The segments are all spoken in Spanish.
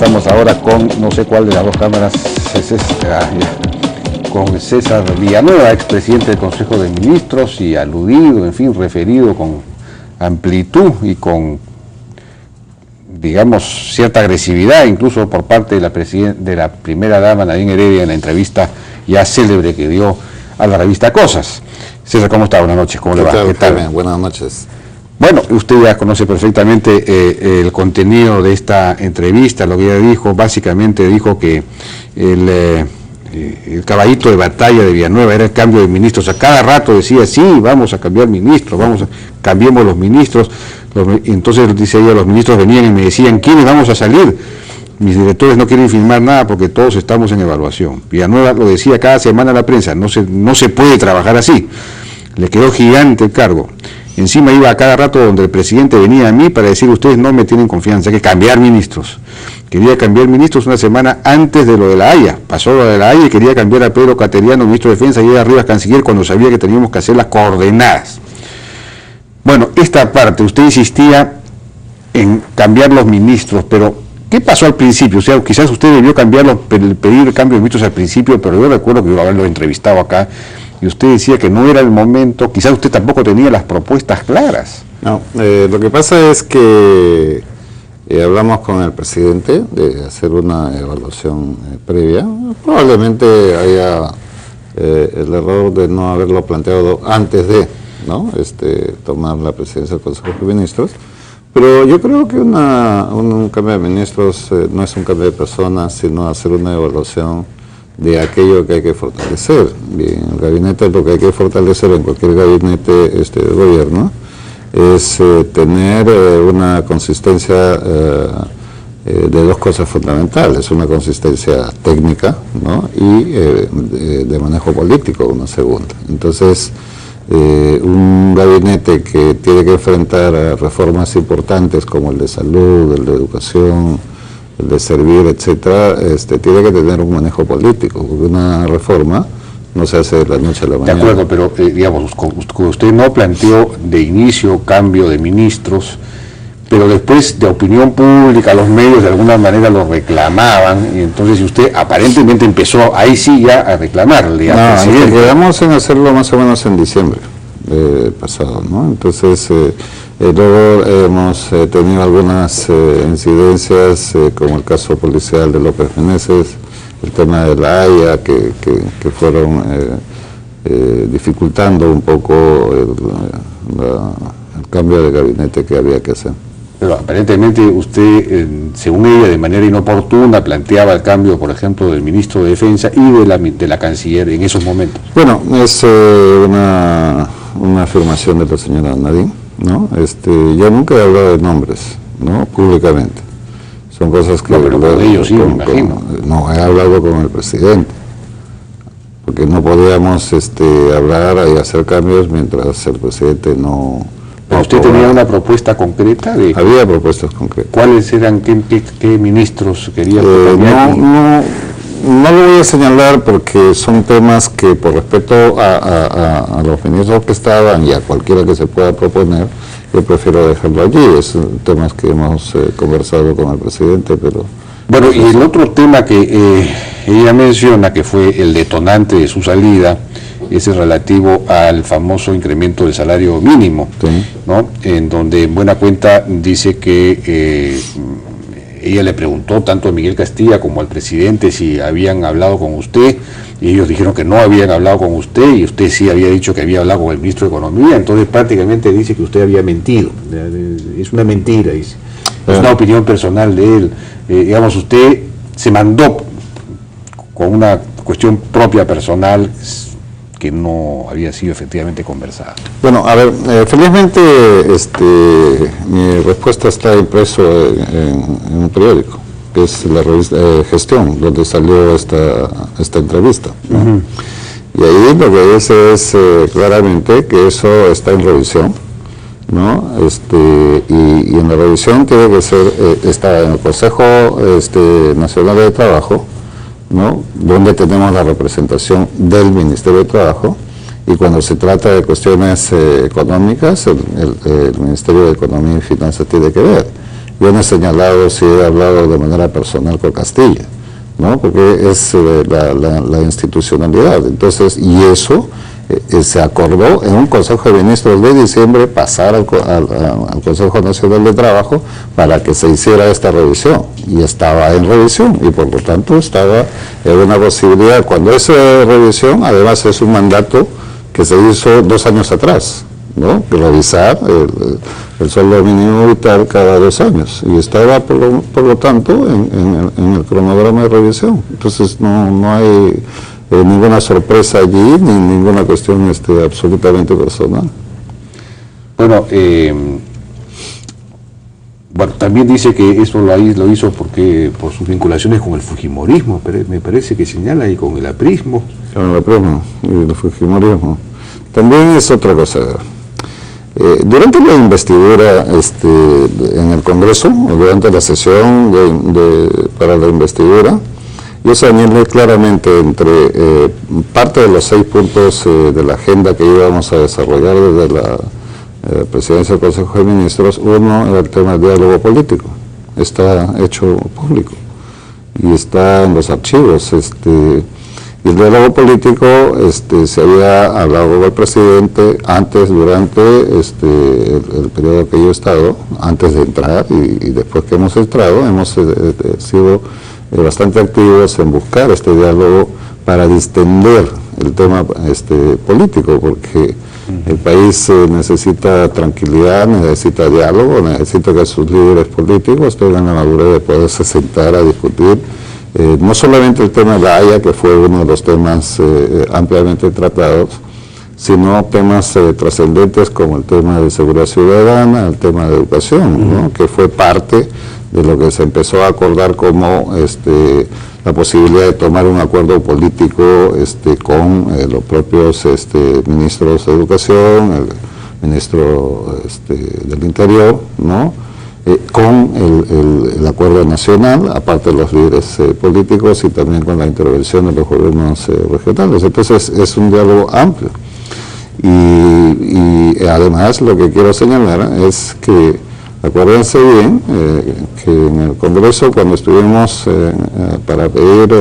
Estamos ahora con, no sé cuál de las dos cámaras, con César Villanueva, expresidente del Consejo de Ministros, y aludido, en fin, referido con amplitud y con, digamos, cierta agresividad, incluso por parte de la primera dama, Nadine Heredia, en la entrevista ya célebre que dio a la revista Cosas. César, ¿cómo está? Buenas noches, ¿cómo le va? ¿Qué tal? Buenas noches. Bueno, usted ya conoce perfectamente el contenido de esta entrevista. Lo que ella dijo, básicamente dijo que el caballito de batalla de Villanueva era el cambio de ministros. A cada rato decía, sí, vamos a cambiar ministros, cambiemos los ministros. Entonces, dice ella, los ministros venían y me decían, ¿quiénes vamos a salir? Mis directores no quieren firmar nada porque todos estamos en evaluación. Villanueva lo decía cada semana a la prensa, no se puede trabajar así. Le quedó gigante el cargo. Encima iba a cada rato donde el presidente venía a mí para decir, ustedes no me tienen confianza, hay que cambiar ministros. Quería cambiar ministros una semana antes de lo de la Haya. Pasó lo de la Haya y quería cambiar a Pedro Cateriano, ministro de Defensa, y a Rivas, canciller, cuando sabía que teníamos que hacer las coordenadas. Bueno, esta parte, usted insistía en cambiar los ministros, pero ¿qué pasó al principio? O sea, quizás usted debió pedir el cambio de ministros al principio, pero yo recuerdo que yo haberlo entrevistado acá, y usted decía que no era el momento, quizás usted tampoco tenía las propuestas claras. No, lo que pasa es que hablamos con el presidente de hacer una evaluación previa. Probablemente haya el error de no haberlo planteado antes de tomar la presidencia del Consejo de Ministros, pero yo creo que un cambio de ministros no es un cambio de personas, sino hacer una evaluación de aquello que hay que fortalecer. Bien, el gabinete, lo que hay que fortalecer en cualquier gabinete de gobierno es tener una consistencia de dos cosas fundamentales, una consistencia técnica, ¿no? Y de manejo político, una segunda. Entonces, un gabinete que tiene que enfrentar a reformas importantes como el de salud, el de educación, el de servir, etcétera, tiene que tener un manejo político, porque una reforma no se hace de la noche a la mañana. De acuerdo, pero digamos, usted no planteó de inicio cambio de ministros, pero después de opinión pública, los medios de alguna manera lo reclamaban, y entonces usted aparentemente empezó ahí sí ya a reclamarle. No, quedamos en hacerlo más o menos en diciembre pasado, ¿no? Entonces, luego hemos tenido algunas incidencias, como el caso policial de López Meneses, el tema de la Haya, que fueron dificultando un poco el cambio de gabinete que había que hacer. Pero aparentemente usted, según ella, de manera inoportuna, planteaba el cambio, por ejemplo, del ministro de Defensa y de la canciller en esos momentos. Bueno, es una afirmación de la señora Nadine, ¿no? Yo nunca he hablado de nombres, ¿no? Públicamente. Son cosas que... No, pero con ellos sí, me imagino. No, he hablado con el presidente, porque no podíamos hablar y hacer cambios mientras el presidente no... ¿Usted tenía una propuesta concreta? Había propuestas concretas. ¿Cuáles eran, qué ministros quería cambiar? No lo voy a señalar porque son temas que, por respeto a los ministros que estaban y a cualquiera que se pueda proponer, yo prefiero dejarlo allí. Es temas que hemos conversado con el presidente, pero... Bueno, y el otro tema que ella menciona, que fue el detonante de su salida, es el relativo al famoso incremento del salario mínimo, sí, ¿no? En donde en buena cuenta dice que ella le preguntó tanto a Miguel Castilla como al presidente si habían hablado con usted, y ellos dijeron que no habían hablado con usted, y usted sí había dicho que había hablado con el ministro de Economía. Entonces prácticamente dice que usted había mentido. Es una mentira, dice. Es una opinión personal de él. Digamos, usted se mandó con una cuestión propia personal que no había sido efectivamente conversada. Bueno, a ver, felizmente mi respuesta está impreso en un periódico, que es la revista Gestión, donde salió esta entrevista, ¿no? Y ahí lo que dice es claramente que eso está en revisión, ¿no? Y en la revisión tiene que ser, está en el Consejo Nacional de Trabajo, ¿no? Donde tenemos la representación del Ministerio de Trabajo, y cuando se trata de cuestiones económicas, el Ministerio de Economía y Finanzas tiene que ver. yo no he señalado si he hablado de manera personal con Castilla, ¿no? Porque es la institucionalidad. Entonces, y eso se acordó en un Consejo de Ministros de diciembre pasar al Consejo Nacional de Trabajo para que se hiciera esta revisión, y estaba en revisión, y por lo tanto estaba en una posibilidad. Cuando esa revisión, además, es un mandato que se hizo 2 años atrás, ¿no? Revisar el sueldo mínimo vital cada 2 años, y estaba por lo tanto en el cronograma de revisión. Entonces no hay ninguna sorpresa allí, ni ninguna cuestión absolutamente personal. Bueno, también dice que eso lo hizo por sus vinculaciones con el fujimorismo, pero me parece que señala, y con el aprismo. Con el aprismo y el fujimorismo. También es otra cosa. Durante la investidura en el Congreso, durante la sesión para la investidura, yo señalé claramente entre parte de los 6 puntos de la agenda que íbamos a desarrollar desde la presidencia del Consejo de Ministros, uno era el tema del diálogo político. Está hecho público y está en los archivos. Y el diálogo político se había hablado con el presidente antes, durante el periodo que yo he estado, antes de entrar y después que hemos entrado, hemos sido bastante activos en buscar este diálogo para distender el tema político, porque el país necesita tranquilidad, necesita diálogo, necesita que sus líderes políticos tengan la madurez de poderse sentar a discutir no solamente el tema de la Haya, que fue uno de los temas ampliamente tratados, sino temas trascendentes como el tema de seguridad ciudadana, el tema de educación, ¿no? Que fue parte de lo que se empezó a acordar como la posibilidad de tomar un acuerdo político con los propios ministros de Educación, el ministro del Interior, ¿no? Con el acuerdo nacional, aparte de los líderes políticos, y también con la intervención de los gobiernos regionales. Entonces es un diálogo amplio. Y además lo que quiero señalar es que, acuérdense bien, que en el Congreso, cuando estuvimos para pedir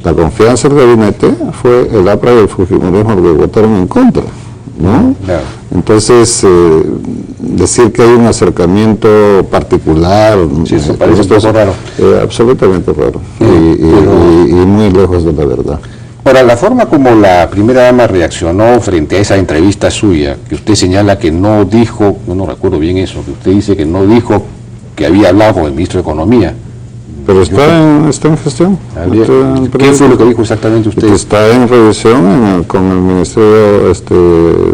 la confianza del gabinete, fue el APRA y el fujimorismo los que votaron en contra, ¿no? Claro. Entonces, decir que hay un acercamiento particular, sí, eso parece un poco raro. Absolutamente raro, y muy lejos de la verdad. Ahora, la forma como la primera dama reaccionó frente a esa entrevista suya, que usted señala que no dijo, no recuerdo bien eso, que usted dice que no dijo que había hablado con el ministro de Economía. Pero está en gestión. ¿Qué fue lo que dijo exactamente usted? Está en revisión con el Ministerio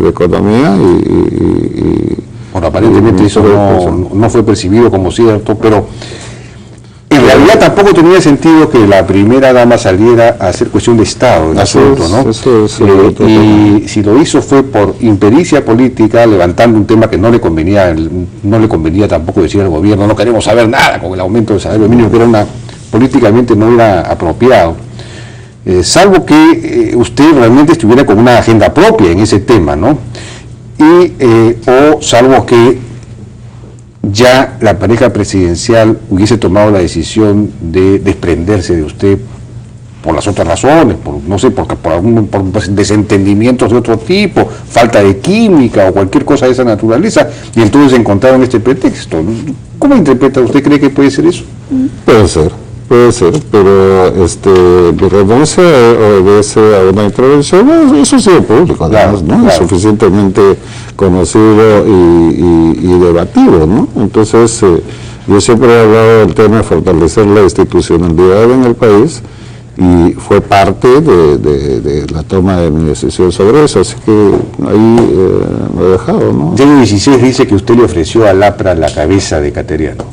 de Economía y bueno, aparentemente eso no fue percibido como cierto, pero en realidad tampoco tenía sentido que la primera dama saliera a hacer cuestión de Estado en asunto, ¿no? Y si lo hizo fue por impericia política, levantando un tema que no le convenía tampoco decir al gobierno, no queremos saber nada con el aumento del salario mínimo, que era políticamente no era apropiado, salvo que usted realmente estuviera con una agenda propia en ese tema, ¿no? O salvo que ya la pareja presidencial hubiese tomado la decisión de desprenderse de usted por las otras razones, por desentendimientos de otro tipo, falta de química o cualquier cosa de esa naturaleza, y entonces encontraron este pretexto. ¿Cómo interpreta? ¿Usted cree que puede ser eso? Puede ser, pero renuncia obedece a una intervención, eso sí es público, además, ¿no? Claro. Es suficientemente conocido y debatido, ¿no? Entonces, yo siempre he hablado del tema de fortalecer la institucionalidad en el país, y fue parte de la toma de mi decisión sobre eso, así que ahí lo he dejado, ¿no? Diego 16 dice que usted le ofreció al APRA la cabeza de Cateriano.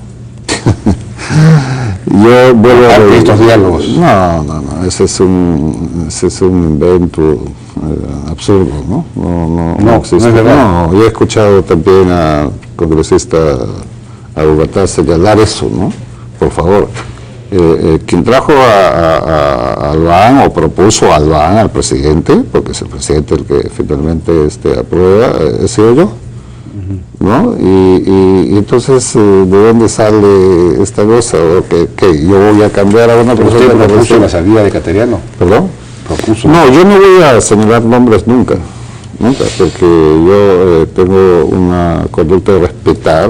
Yo vuelvo a ver estos diálogos. No, ese es un invento absurdo, ¿no? No existe. No, yo he escuchado también a congresista Abubacar señalar eso, ¿no? Por favor. Quien trajo a Albán o propuso a Albán al presidente, porque es el presidente el que finalmente aprueba, he sido yo. ¿no? Y entonces, ¿de dónde sale esta cosa? ¿O que yo voy a cambiar a una persona? ¿Usted propuso la salida de Cateriano? ¿Perdón? Propuso. No, yo no voy a señalar nombres nunca, porque yo tengo una conducta de respetar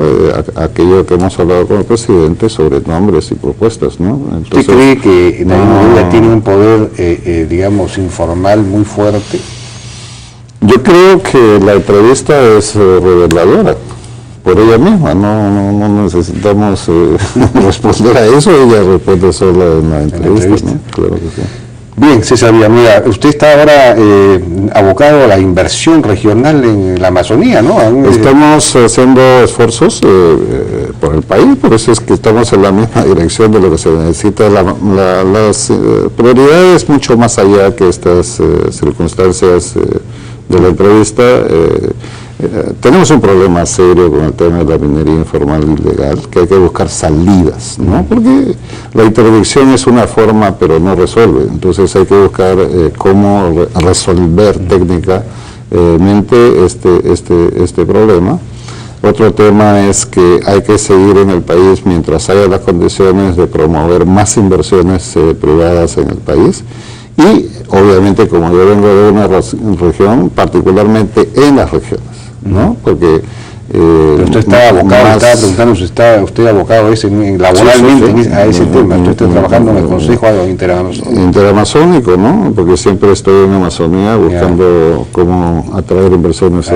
aquello que hemos hablado con el presidente sobre nombres y propuestas, ¿no? Entonces, ¿usted cree que Nadine Oruega tiene un poder, digamos, informal muy fuerte? Yo creo que la entrevista es reveladora por ella misma, no necesitamos responder a eso, ella responde sola en la entrevista, ¿no? Claro que sí. Bien, César Villanueva, usted está ahora abocado a la inversión regional en la Amazonía, ¿no? Estamos haciendo esfuerzos por el país, por eso es que estamos en la misma dirección de lo que se necesita. Las prioridades mucho más allá que estas circunstancias de la entrevista. Tenemos un problema serio con el tema de la minería informal e ilegal, que hay que buscar salidas, ¿no? Porque la interdicción es una forma, pero no resuelve. Entonces hay que buscar cómo resolver técnicamente este problema. Otro tema es que hay que seguir en el país mientras haya las condiciones de promover más inversiones privadas en el país. Y obviamente, como yo vengo de una región, particularmente en las regiones, ¿no? Porque pero usted está abocado, estaba preguntando si está usted abocado laboralmente a ese tema. Usted está trabajando en el Consejo Interamazónico, ¿no? Porque siempre estoy en Amazonía buscando cómo atraer inversiones.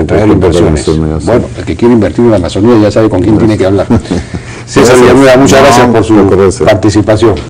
Bueno, el que quiere invertir en la Amazonía ya sabe con quién tiene que hablar. César Villanueva, muchas gracias por su participación.